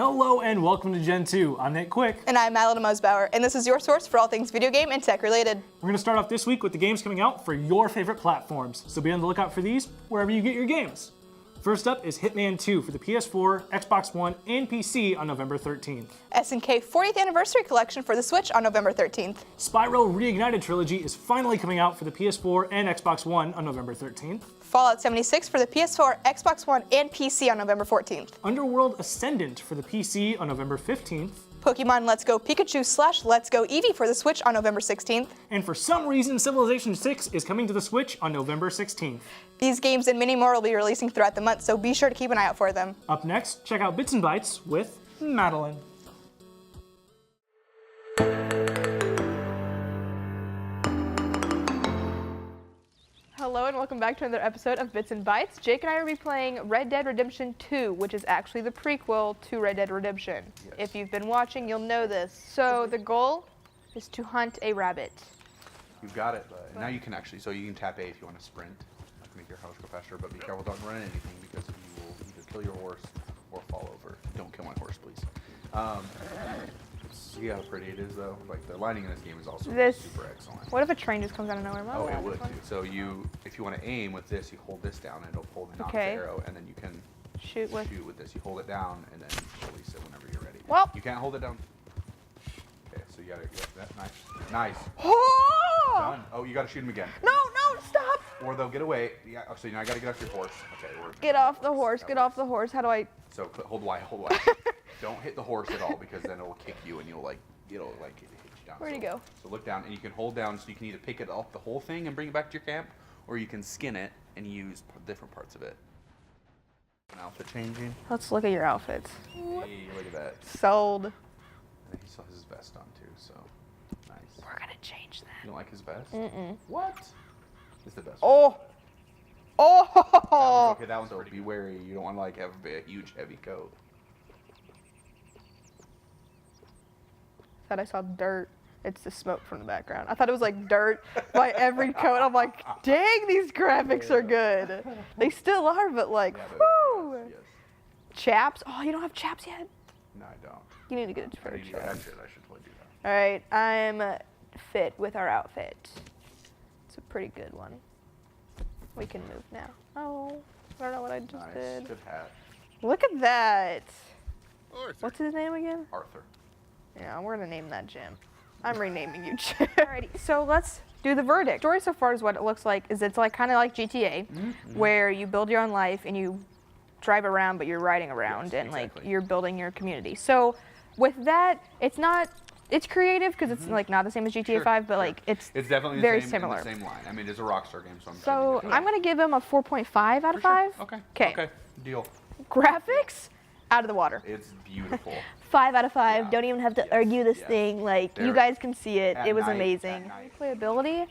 Hello and welcome to Gentoo. I'm Nate Quick. And I'm Madalyn, and this is your source for all things video game and tech related. We're going to start off this week with the games coming out for your favorite platforms, so be on the lookout for these wherever you get your games. First up is Hitman 2 for the PS4, Xbox One, and PC on November 13th. SNK 40th Anniversary Collection for the Switch on November 13th. Spyro Reignited Trilogy is finally coming out for the PS4 and Xbox One on November 13th. Fallout 76 for the PS4, Xbox One, and PC on November 14th. Underworld Ascendant for the PC on November 15th. Pokemon Let's Go Pikachu / Let's Go Eevee for the Switch on November 16th. And for some reason, Civilization 6 is coming to the Switch on November 16th. These games and many more will be releasing throughout the month, so be sure to keep an eye out for them. Up next, check out Bits and Bytes with Madalyn. Hello and welcome back to another episode of Bits and Bytes. Jake and I will be playing Red Dead Redemption 2, which is actually the prequel to Red Dead Redemption. Yes. If you've been watching, you'll know this. So the goal is to hunt a rabbit. You've got it, but now you can actually, so you can tap A if you want to sprint to make your horse go faster, but be careful, don't run anything because you will either kill your horse or fall over. Don't kill my horse, please. See how pretty it is though? Like the lighting in this game is also super excellent. What if a train just comes out of nowhere? Oh, it would too. So if you want to aim with this, you hold this down and it'll pull the arrow, and then you can shoot with this. You hold it down and then release it whenever you're ready. Well, you can't hold it down. Okay, so you gotta get that. Nice. Oh! Done. Oh, you gotta shoot him again. No, stop! Or they'll get away. Yeah. So now I gotta get off your horse. Okay. Get off the horse. Get off the horse. How do I? So hold Y. Don't hit the horse at all because then it will kick you and it'll hit you down. Where'd he go? So look down and you can hold down so you can either pick it up the whole thing and bring it back to your camp, or you can skin it and use different parts of it. An outfit changing. Let's look at your outfits. Hey, look at that. Sold. And then he still has his vest on too, so nice. We're gonna change that. You don't like his vest? Mm-mm. What? It's the best. Oh! Oh! That one's okay. Be wary. You don't want to like have a huge heavy coat. Thought I saw dirt. It's the smoke from the background. I thought it was like dirt by every coat. I'm like, dang, these graphics are good. They still are, but like, whoo! Yes. Chaps? Oh, you don't have chaps yet? No, I don't. You need to get it for I a should chap. totally do that. All right, I'm fit with our outfit. It's a pretty good one. We can move now. Oh, I don't know what I just Nice. did. Good hat. Look at that. Arthur. What's his name again? Arthur. Yeah, we're gonna name that Jim. I'm renaming you Jim. Alrighty, so let's do the verdict. The story so far is what it looks like is it's like kind of like GTA, where you build your own life and you drive around, but you're riding around and like you're building your community. So with that, it's creative because it's like not the same as GTA 5, but like it's definitely very the similar. In the same line. I mean, it's a Rockstar game, so So I'm gonna give him a 4.5 out of 5. Okay. Okay. Okay. Deal. Graphics, out of the water. It's beautiful. 5 out of 5. Yeah. Don't even have to Yes. argue this Yes. thing. Like, you There- guys can see it. at It was night, amazing. at night. Playability,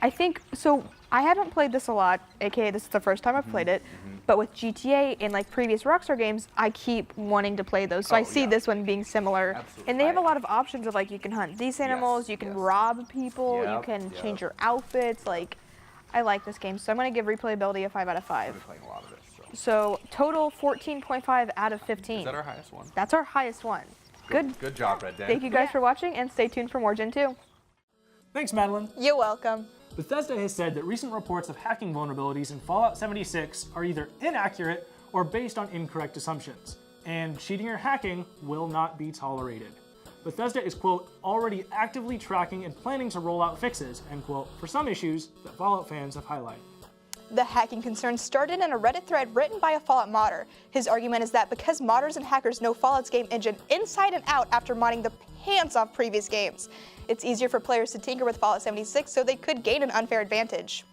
I think, so I haven't played this a lot, aka this is the first time I've played it, but with GTA and like previous Rockstar games, I keep wanting to play those. So I Oh, see yeah. this one being similar. Absolutely. And they have a lot of options of like, you can hunt these animals, you can yes. rob people, you Yep, can yep. change your outfits. Like, I like this game. So I'm gonna give replayability a 5 out of I've 5. been playing a lot of this. So So. total 14.5 out of 15. Is that our highest one? That's our highest one. Good. Good job, Red Dead. Thank you guys for watching, and stay tuned for more Gen 2. Thanks, Madalyn. You're welcome. Bethesda has said that recent reports of hacking vulnerabilities in Fallout 76 are either inaccurate or based on incorrect assumptions, and cheating or hacking will not be tolerated. Bethesda is, quote, already actively tracking and planning to roll out fixes, end quote, for some issues that Fallout fans have highlighted. The hacking concern started in a Reddit thread written by a Fallout modder. His argument is that because modders and hackers know Fallout's game engine inside and out after modding the pants off previous games, it's easier for players to tinker with Fallout 76, so they could gain an unfair advantage.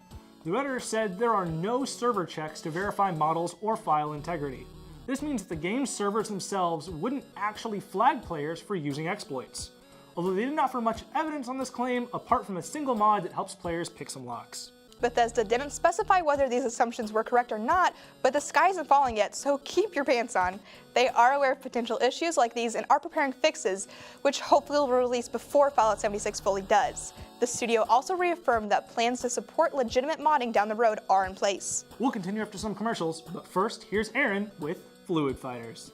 The Redditor said there are no server checks to verify models or file integrity. This means that the game's servers themselves wouldn't actually flag players for using exploits. Although they didn't offer much evidence on this claim, apart from a single mod that helps players pick some locks. Bethesda didn't specify whether these assumptions were correct or not, but the sky isn't falling yet, so keep your pants on. They are aware of potential issues like these and are preparing fixes, which hopefully will release before Fallout 76 fully does. The studio also reaffirmed that plans to support legitimate modding down the road are in place. We'll continue after some commercials, but first, here's Aaron with Fluid Fighters.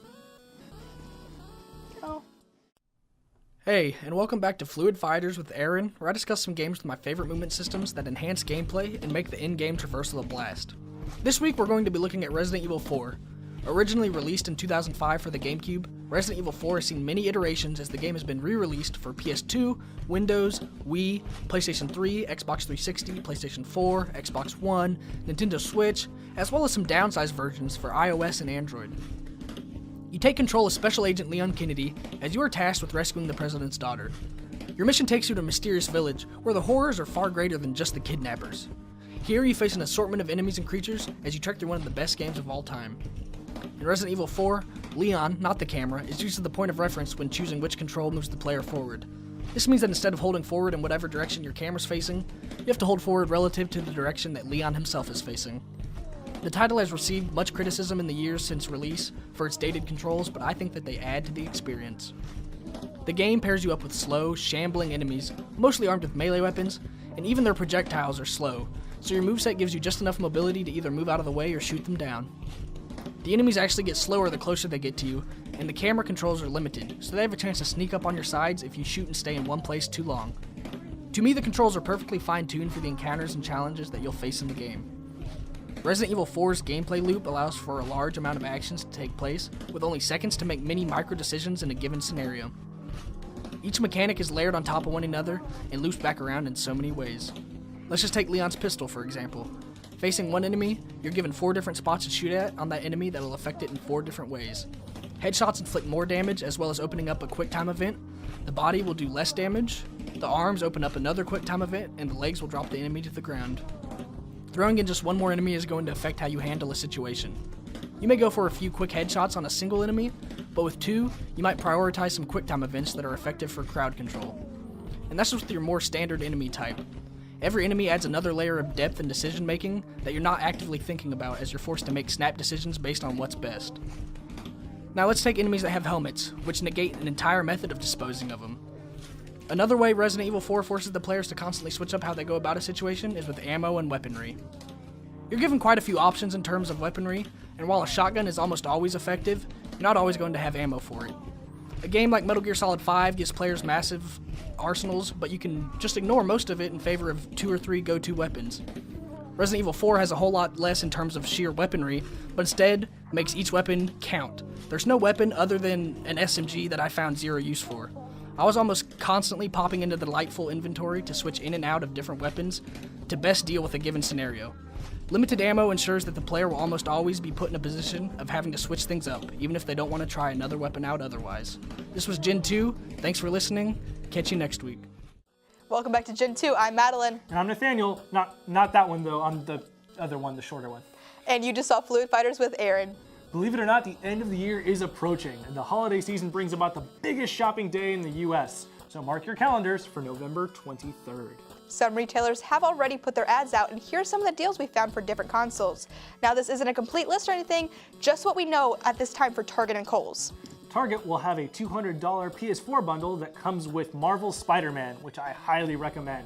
Hey, and welcome back to Fluid Fighters with Aaron, where I discuss some games with my favorite movement systems that enhance gameplay and make the in-game traversal a blast. This week we're going to be looking at Resident Evil 4. Originally released in 2005 for the GameCube, Resident Evil 4 has seen many iterations as the game has been re-released for PS2, Windows, Wii, PlayStation 3, Xbox 360, PlayStation 4, Xbox One, Nintendo Switch, as well as some downsized versions for iOS and Android. You take control of Special Agent Leon Kennedy as you are tasked with rescuing the President's daughter. Your mission takes you to a mysterious village where the horrors are far greater than just the kidnappers. Here you face an assortment of enemies and creatures as you trek through one of the best games of all time. In Resident Evil 4, Leon, not the camera, is used as the point of reference when choosing which control moves the player forward. This means that instead of holding forward in whatever direction your camera's facing, you have to hold forward relative to the direction that Leon himself is facing. The title has received much criticism in the years since release for its dated controls, but I think that they add to the experience. The game pairs you up with slow, shambling enemies, mostly armed with melee weapons, and even their projectiles are slow, so your moveset gives you just enough mobility to either move out of the way or shoot them down. The enemies actually get slower the closer they get to you, and the camera controls are limited, so they have a chance to sneak up on your sides if you shoot and stay in one place too long. To me, the controls are perfectly fine-tuned for the encounters and challenges that you'll face in the game. Resident Evil 4's gameplay loop allows for a large amount of actions to take place, with only seconds to make many micro-decisions in a given scenario. Each mechanic is layered on top of one another and loops back around in so many ways. Let's just take Leon's pistol, for example. Facing one enemy, you're given 4 different spots to shoot at on that enemy that will affect it in 4 different ways. Headshots inflict more damage, as well as opening up a quick time event. The body will do less damage, the arms open up another quick time event, and the legs will drop the enemy to the ground. Throwing in just one more enemy is going to affect how you handle a situation. You may go for a few quick headshots on a single enemy, but with 2, you might prioritize some quick time events that are effective for crowd control. And that's just with your more standard enemy type. Every enemy adds another layer of depth and decision making that you're not actively thinking about as you're forced to make snap decisions based on what's best. Now let's take enemies that have helmets, which negate an entire method of disposing of them. Another way Resident Evil 4 forces the players to constantly switch up how they go about a situation is with ammo and weaponry. You're given quite a few options in terms of weaponry, and while a shotgun is almost always effective, you're not always going to have ammo for it. A game like Metal Gear Solid 5 gives players massive arsenals, but you can just ignore most of it in favor of 2 or 3 go-to weapons. Resident Evil 4 has a whole lot less in terms of sheer weaponry, but instead makes each weapon count. There's no weapon other than an SMG that I found zero use for. I was almost constantly popping into the delightful inventory to switch in and out of different weapons to best deal with a given scenario. Limited ammo ensures that the player will almost always be put in a position of having to switch things up, even if they don't want to try another weapon out otherwise. This was Gentoo. Thanks for listening. Catch you next week. Welcome back to Gentoo. I'm Madalyn. And I'm Nathaniel. Not that one though. I'm the other one, the shorter one. And you just saw Fluid Fighters with Aaron. Believe it or not, the end of the year is approaching, and the holiday season brings about the biggest shopping day in the US. So mark your calendars for November 23rd. Some retailers have already put their ads out, and here's some of the deals we found for different consoles. Now, this isn't a complete list or anything, just what we know at this time for Target and Kohl's. Target will have a $200 PS4 bundle that comes with Marvel's Spider-Man, which I highly recommend.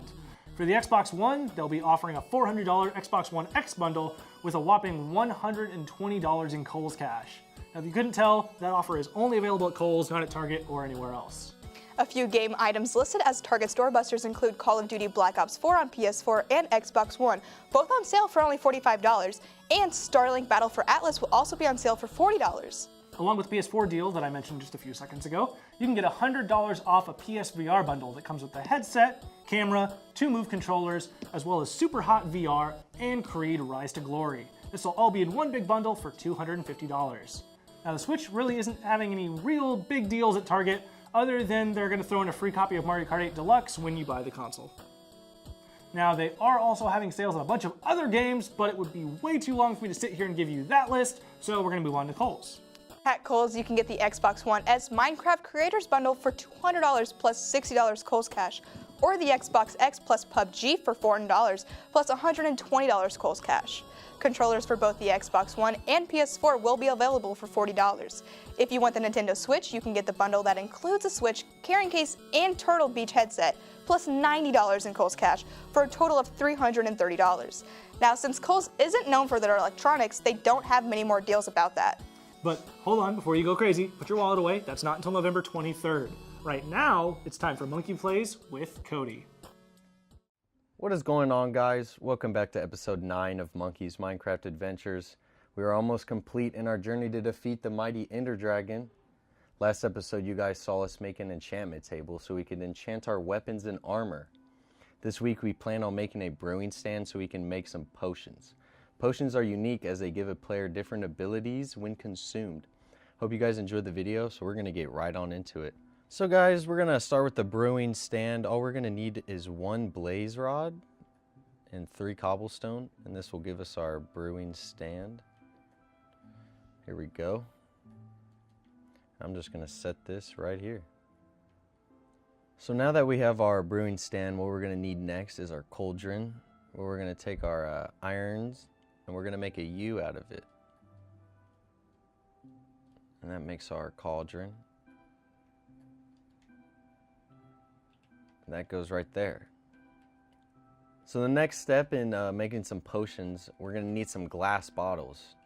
For the Xbox One, they'll be offering a $400 Xbox One X bundle with a whopping $120 in Kohl's cash. Now, if you couldn't tell, that offer is only available at Kohl's, not at Target or anywhere else. A few game items listed as Target Stoorbusters include Call of Duty Black Ops 4 on PS4 and Xbox One, both on sale for only $45, and Starlink Battle for Atlas will also be on sale for $40. Along with PS4 deal that I mentioned just a few seconds ago, you can get $100 off a PSVR bundle that comes with the headset, camera, 2 Move controllers, as well as Super Hot VR and Creed Rise to Glory. This will all be in one big bundle for $250. Now the Switch really isn't having any real big deals at Target, other than they're going to throw in a free copy of Mario Kart 8 Deluxe when you buy the console. Now they are also having sales on a bunch of other games, but it would be way too long for me to sit here and give you that list, so we're going to move on to Kohl's. At Kohl's, you can get the Xbox One S Minecraft Creators Bundle for $200 plus $60 Kohl's cash, or the Xbox X plus PUBG for $400 plus $120 Kohl's cash. Controllers for both the Xbox One and PS4 will be available for $40. If you want the Nintendo Switch, you can get the bundle that includes a Switch, carrying case, and Turtle Beach headset, plus $90 in Kohl's cash, for a total of $330. Now, since Kohl's isn't known for their electronics, they don't have many more deals about that. But hold on, before you go crazy, put your wallet away. That's not until November 23rd. Right now, it's time for Monkey Plays with Cody. What is going on, guys? Welcome back to episode 9 of Monkey's Minecraft Adventures. We are almost complete in our journey to defeat the mighty Ender Dragon. Last episode, you guys saw us make an enchantment table so we could enchant our weapons and armor. This week, we plan on making a brewing stand so we can make some potions. Potions are unique as they give a player different abilities when consumed. Hope you guys enjoyed the video, so we're going to get right on into it. So guys, we're going to start with the brewing stand. All we're going to need is 1 blaze rod and 3 cobblestone, and this will give us our brewing stand. Here we go. I'm just going to set this right here. So now that we have our brewing stand, what we're going to need next is our cauldron, where we're going to take our irons and we're going to make a U out of it. And that makes our cauldron. And that goes right there. So the next step in making some potions, we're going to need some glass bottles.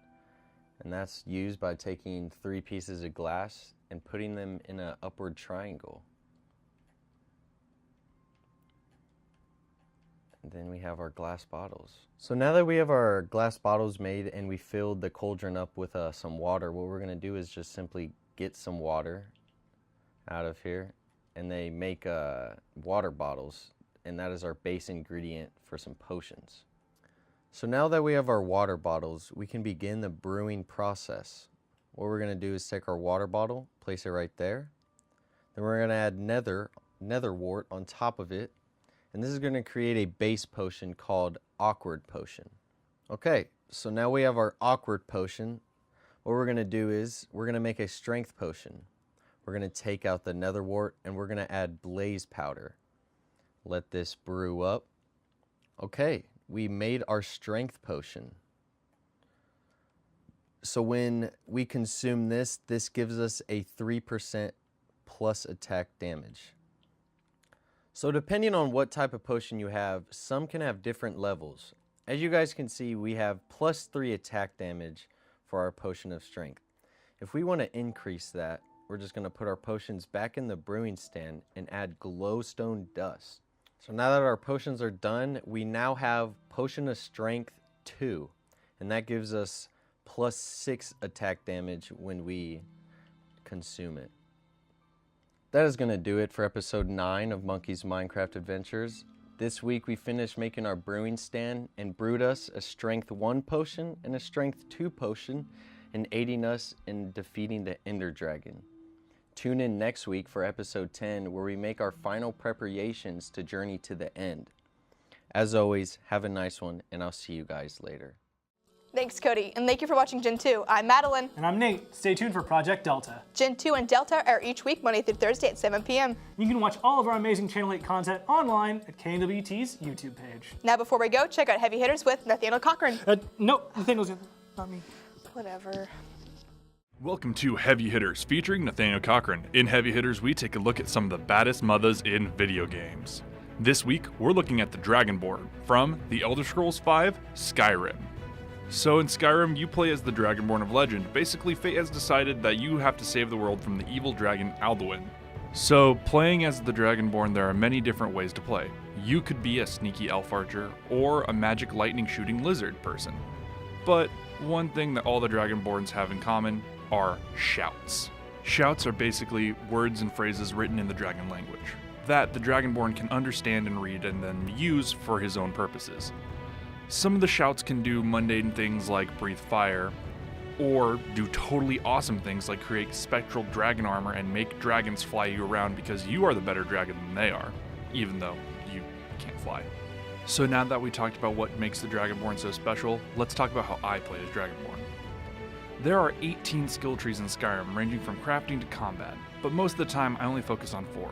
And that's used by taking 3 pieces of glass and putting them in an upward triangle. And then we have our glass bottles. So now that we have our glass bottles made and we filled the cauldron up with some water, what we're going to do is just simply get some water out of here. And they make water bottles, and that is our base ingredient for some potions. So now that we have our water bottles, we can begin the brewing process. What we're going to do is take our water bottle, place it right there. Then we're going to add nether wart on top of it, and this is going to create a base potion called awkward potion. Okay, so now we have our awkward potion. What we're going to do is we're going to make a strength potion. We're going to take out the nether wart and we're going to add blaze powder. Let this brew up. Okay, we made our strength potion. So when we consume this, this gives us a 3% plus attack damage. So depending on what type of potion you have, some can have different levels. As you guys can see, we have +3 attack damage for our potion of strength. If we want to increase that, we're just going to put our potions back in the brewing stand and add glowstone dust. So now that our potions are done, we now have Potion of Strength 2. And that gives us +6 attack damage when we consume it. That is going to do it for episode 9 of Monkey's Minecraft Adventures. This week we finished making our brewing stand and brewed us a Strength 1 potion and a Strength 2 potion, and aiding us in defeating the Ender Dragon. Tune in next week for episode 10, where we make our final preparations to journey to the end. As always, have a nice one, and I'll see you guys later. Thanks, Cody, and thank you for watching Gentoo. I'm Madalyn. And I'm Nate. Stay tuned for Project Delta. Gentoo and Delta are each week, Monday through Thursday at 7 p.m. You can watch all of our amazing Channel 8 content online at KNWT's YouTube page. Now, before we go, check out Heavy Hitters with Nathaniel Cochran. No, Nathaniel's not me. Whatever. Welcome to Heavy Hitters, featuring Nathaniel Cochran. In Heavy Hitters, we take a look at some of the baddest mothers in video games. This week, we're looking at the Dragonborn from The Elder Scrolls V: Skyrim. So in Skyrim, you play as the Dragonborn of legend. Basically, fate has decided that you have to save the world from the evil dragon Alduin. So, playing as the Dragonborn, there are many different ways to play. You could be a sneaky elf archer, or a magic lightning shooting lizard person. But one thing that all the Dragonborns have in common are shouts. Shouts are basically words and phrases written in the dragon language that the Dragonborn can understand and read and then use for his own purposes. Some of the shouts can do mundane things like breathe fire, or do totally awesome things like create spectral dragon armor and make dragons fly you around because you are the better dragon than they are, even though you can't fly. So now that we talked about what makes the Dragonborn so special, let's talk about how I play as Dragonborn. There are 18 skill trees in Skyrim, ranging from crafting to combat, but most of the time I only focus on 4.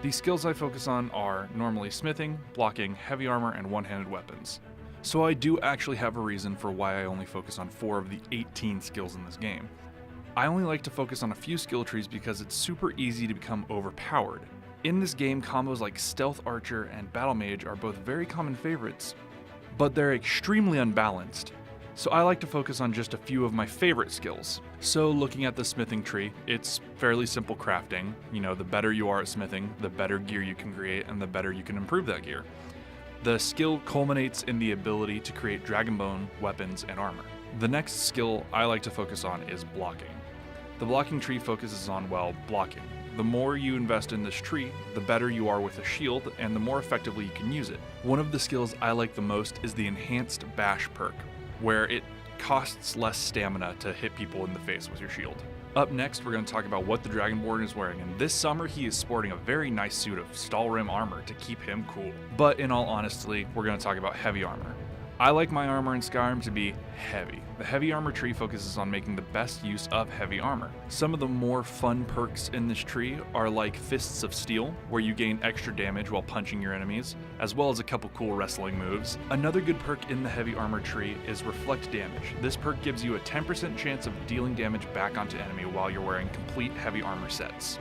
The skills I focus on are normally smithing, blocking, heavy armor, and one-handed weapons. So I do actually have a reason for why I only focus on 4 of the 18 skills in this game. I only like to focus on a few skill trees because it's super easy to become overpowered. In this game, combos like Stealth Archer and Battle Mage are both very common favorites, but they're extremely unbalanced. So I like to focus on just a few of my favorite skills. So looking at the smithing tree, it's fairly simple crafting. You know, the better you are at smithing, the better gear you can create and the better you can improve that gear. The skill culminates in the ability to create dragonbone weapons and armor. The next skill I like to focus on is blocking. The blocking tree focuses on, well, blocking. The more you invest in this tree, the better you are with a shield and the more effectively you can use it. One of the skills I like the most is the enhanced bash perk, where it costs less stamina to hit people in the face with your shield. Up next, we're going to talk about what the Dragonborn is wearing, and this summer he is sporting a very nice suit of Stahlrim armor to keep him cool. But in all honesty, we're going to talk about heavy armor. I like my armor in Skyrim to be heavy. The heavy armor tree focuses on making the best use of heavy armor. Some of the more fun perks in this tree are like Fists of Steel, where you gain extra damage while punching your enemies, as well as a couple cool wrestling moves. Another good perk in the heavy armor tree is Reflect Damage. This perk gives you a 10% chance of dealing damage back onto enemy while you're wearing complete heavy armor sets.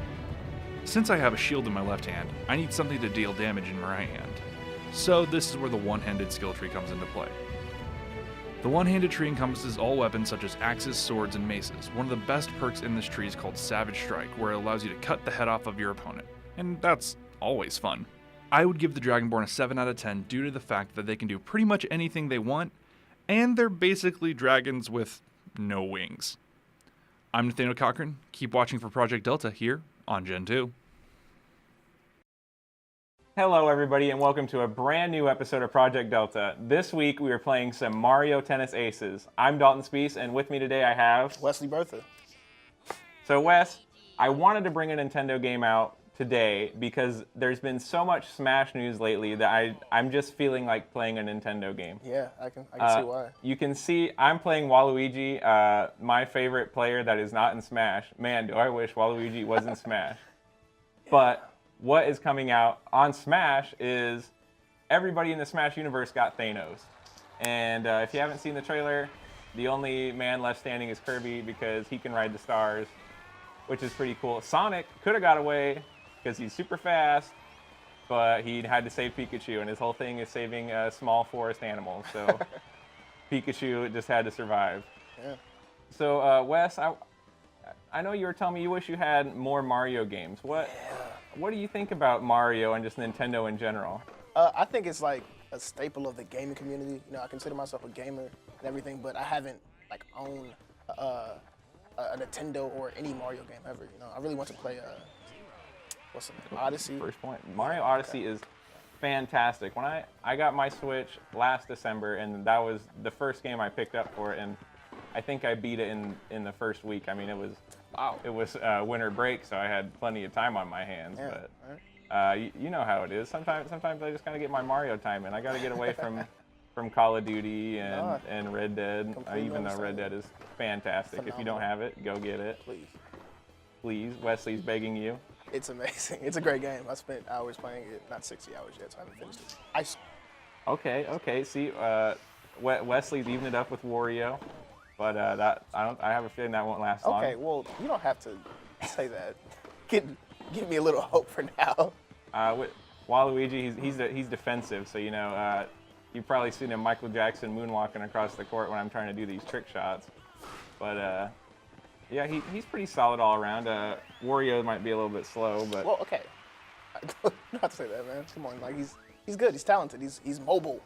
Since I have a shield in my left hand, I need something to deal damage in my right hand. So this is where the one-handed skill tree comes into play. The one-handed tree encompasses all weapons such as axes, swords, and maces. One of the best perks in this tree is called Savage Strike, where it allows you to cut the head off of your opponent, and that's always fun. I would give the Dragonborn a 7 out of 10 due to the fact that they can do pretty much anything they want, and they're basically dragons with no wings. I'm Nathaniel Cochran. Keep watching for Project Delta here on Gentoo. Hello everybody and welcome to a brand new episode of Project Delta. This week we are playing some Mario Tennis Aces. I'm Dalton Speece and with me today I have... Wesley Bertha. So Wes, I wanted to bring a Nintendo game out today because there's been so much Smash news lately that I'm just feeling like playing a Nintendo game. Yeah, I can see why. You can see I'm playing Waluigi, my favorite player that is not in Smash. Man, do I wish Waluigi was in Smash. But what is coming out on Smash is everybody in the Smash universe got Thanos. And if you haven't seen the trailer, the only man left standing is Kirby because he can ride the stars, which is pretty cool. Sonic could have got away because he's super fast, but he had to save Pikachu, and his whole thing is saving small forest animals. So Pikachu just had to survive. Yeah. So Wes, I know you were telling me you wish you had more Mario games. What do you think about Mario and just Nintendo in general? I think it's like a staple of the gaming community. You know, I consider myself a gamer and everything, but I haven't like owned a Nintendo or any Mario game ever. You know, I really want to play what's the name? Odyssey. First point. Mario Odyssey is fantastic. When I got my Switch last December, and that was the first game I picked up for it, and I think I beat it in the first week. I mean, it was winter break, so I had plenty of time on my hands. Yeah, but you know how it is. Sometimes I just gotta get my Mario time in. I gotta get away from Call of Duty and Red Dead. Even though Red Dead is fantastic. Phenomenal. If you don't have it, go get it. Please. Wesley's begging you. It's amazing. It's a great game. I spent hours playing it. Not 60 hours yet, so I haven't finished it. Okay. See, Wesley's evened it up with Wario. But I have a feeling that won't last long. Okay, well, you don't have to say that. Give me a little hope for now. With Waluigi, he's defensive, so you know you've probably seen him Michael Jackson moonwalking across the court when I'm trying to do these trick shots. But yeah, he's pretty solid all around. Wario might be a little bit slow, but Well, okay. I don't have to say that, man. Come on, like he's good. He's talented. He's mobile.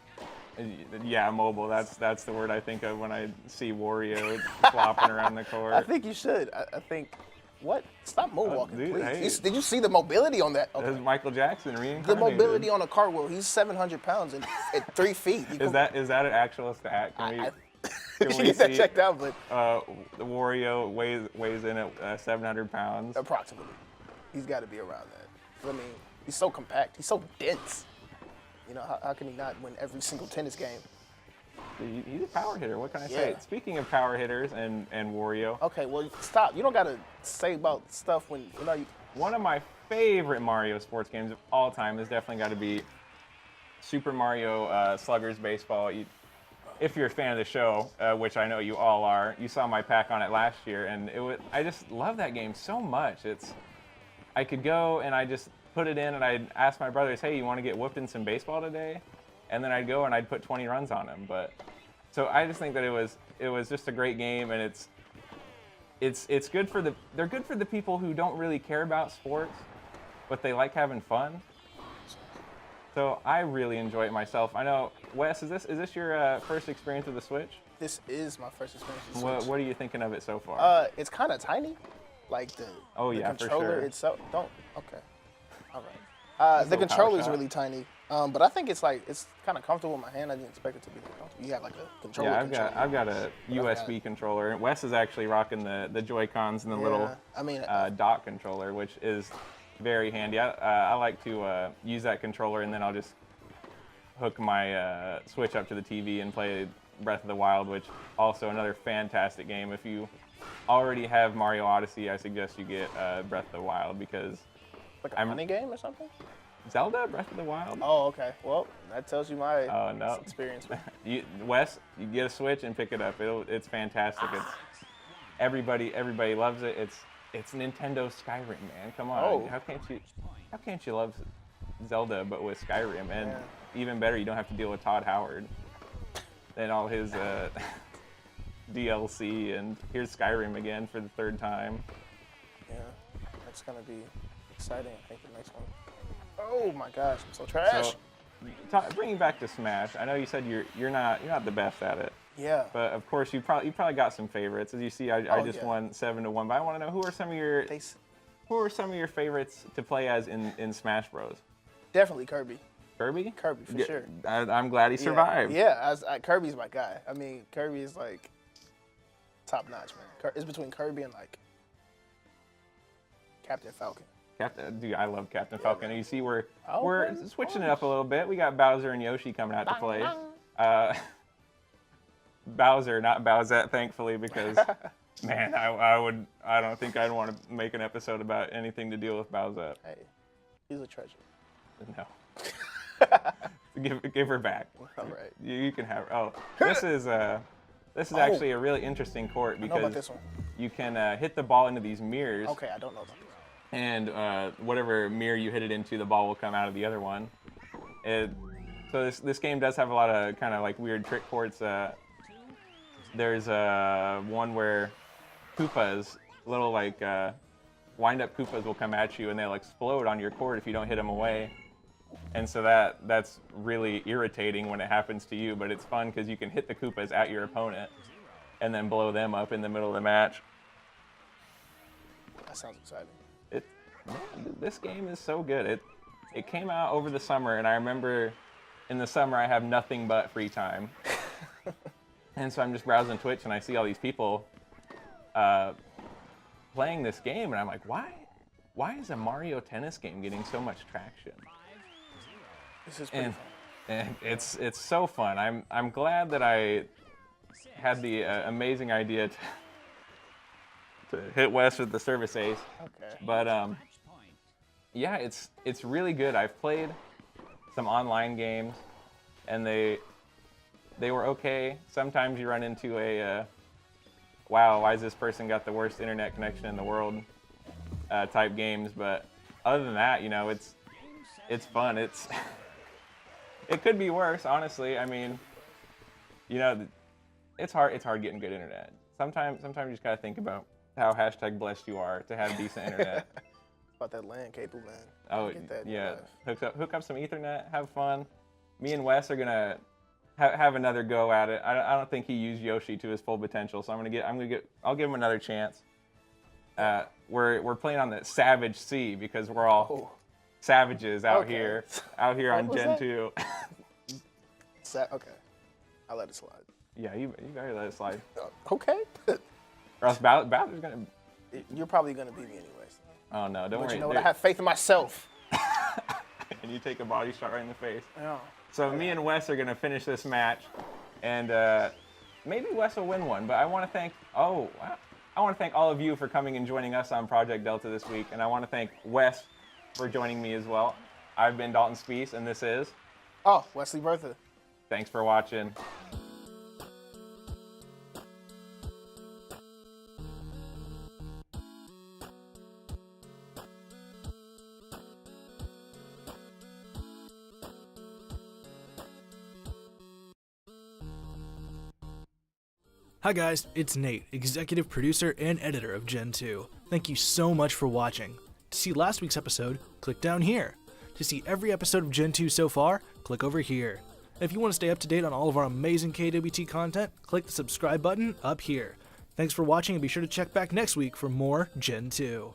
yeah, mobile. That's the word I think of when I see Wario flopping around the court. I think you should. I think. What? Stop moonwalking, dude, please. hey. Did you see the mobility on that? Okay. That's Michael Jackson The reincarnated. mobility on a cartwheel. He's 700 pounds and at 3 feet. Is that an actual stat? Can we should get that checked out, but the Wario weighs in at 700 pounds. approximately. He's got to be around that. I mean, he's so compact. He's so dense. You know, how can he not win every single tennis game? He's a power hitter. What can I say? Yeah. Speaking of power hitters and Wario, Okay, well, stop. You don't got to say about stuff when, you know, one of my favorite Mario sports games of all time has definitely got to be Super Mario Sluggers Baseball. If you're a fan of the show, which I know you all are, you saw my pack on it last year, and I just love that game so much. I could go and I just put it in, and I'd ask my brothers, hey, you want to get whooped in some baseball today? And then I'd go and I'd put 20 runs on him. But So I just think that it was just a great game, and it's good for they're good for the people who don't really care about sports, but they like having fun. So I really enjoy it myself. I know, Wes, is this your first experience with the Switch? This is my first experience with Switch. What are you thinking of it so far? It's kind of tiny, like the controller for sure. itself. Okay, all right. The controller is really tiny, but I think it's kind of comfortable in my hand. I didn't expect it to be that comfortable. You have like a controller. Yeah, I've got a USB controller, and Wes is actually rocking the Joy-Cons and the little dock controller, which is very handy. I like to use that controller, and then I'll just hook my Switch up to the TV and play Breath of the Wild, which also another fantastic game. If you already have Mario Odyssey, I suggest you get Breath of the Wild, because like a funny game or something. Zelda Breath of the Wild. Oh, okay. Well, that tells you my experience with Wes, you get a Switch and pick it up. It's fantastic. Everybody loves it. It's Nintendo Skyrim, man. Come on. Oh. How can't you love Zelda but with Skyrim? And even better, you don't have to deal with Todd Howard and all his DLC. And here's Skyrim again for the third time. Yeah, that's gonna be exciting. I think the next one. Oh my gosh, I'm so trash. So, bringing back to Smash, I know you said you're not the best at it. Yeah. But of course, you probably got some favorites. As you see, I just won 7-1. But I want to know, who are some of your favorites to play as in Smash Bros? Definitely Kirby. Kirby? Kirby for sure. I'm glad he survived. Yeah, Kirby's my guy. I mean, Kirby is like top notch, man. It's between Kirby and like Captain Falcon. Dude, I love Captain Falcon. Man. You see, we're switching it up a little bit. We got Bowser and Yoshi coming out to play. Bowser, not Bowsette, thankfully, because man, I don't think I'd want to make an episode about anything to deal with Bowsette. Hey, he's a treasure. No. give her back. All right. You can have her. Oh, this is actually a really interesting court, I know about because this one. you can hit the ball into these mirrors. Okay, I don't know about this. And whatever mirror you hit it into, the ball will come out of the other one. So this game does have a lot of kind of like weird trick courts. There's one where Koopas, little like wind-up Koopas will come at you, and they'll explode on your court if you don't hit them away. And so that's really irritating when it happens to you, but it's fun because you can hit the Koopas at your opponent and then blow them up in the middle of the match. That sounds exciting. Man, this game is so good. It came out over the summer, and I remember in the summer I have nothing but free time. And so I'm just browsing Twitch, and I see all these people playing this game, and I'm like, why is a Mario Tennis game getting so much traction? This is pretty fun. And it's so fun. I'm glad that I had the amazing idea to hit Wes with the service ace. Okay. But yeah, it's really good. I've played some online games, and they were okay. Sometimes you run into a wow, why has this person got the worst internet connection in the world type games. But other than that, it's fun. It could be worse, honestly. I mean, it's hard getting good internet. Sometimes you just gotta think about how #blessed you are to have decent internet. About that LAN cable, man. Oh, yeah. Hook up some Ethernet, have fun. Me and Wes are gonna have another go at it. I don't think he used Yoshi to his full potential, so I'll give him another chance. We're playing on the Savage Sea because we're all savages out here on Gentoo. Okay, I'll let it slide. Yeah, you better let it slide. Okay. Or else Bowser's gonna. You're probably gonna beat me anyways. Oh no, don't worry. You know what? I have faith in myself. And you take a body shot right in the face. Yeah. So me and Wes are gonna finish this match, and maybe Wes will win one. But I want to thank all of you for coming and joining us on Project Delta this week, and I want to thank Wes for joining me as well. I've been Dalton Spees, and this is Wesley Bertha. Thanks for watching. Hi guys, it's Nate, executive producer and editor of Gentoo. Thank you so much for watching. To see last week's episode, click down here. To see every episode of Gentoo so far, click over here. If you want to stay up to date on all of our amazing KNWT content, click the subscribe button up here. Thanks for watching and be sure to check back next week for more Gentoo.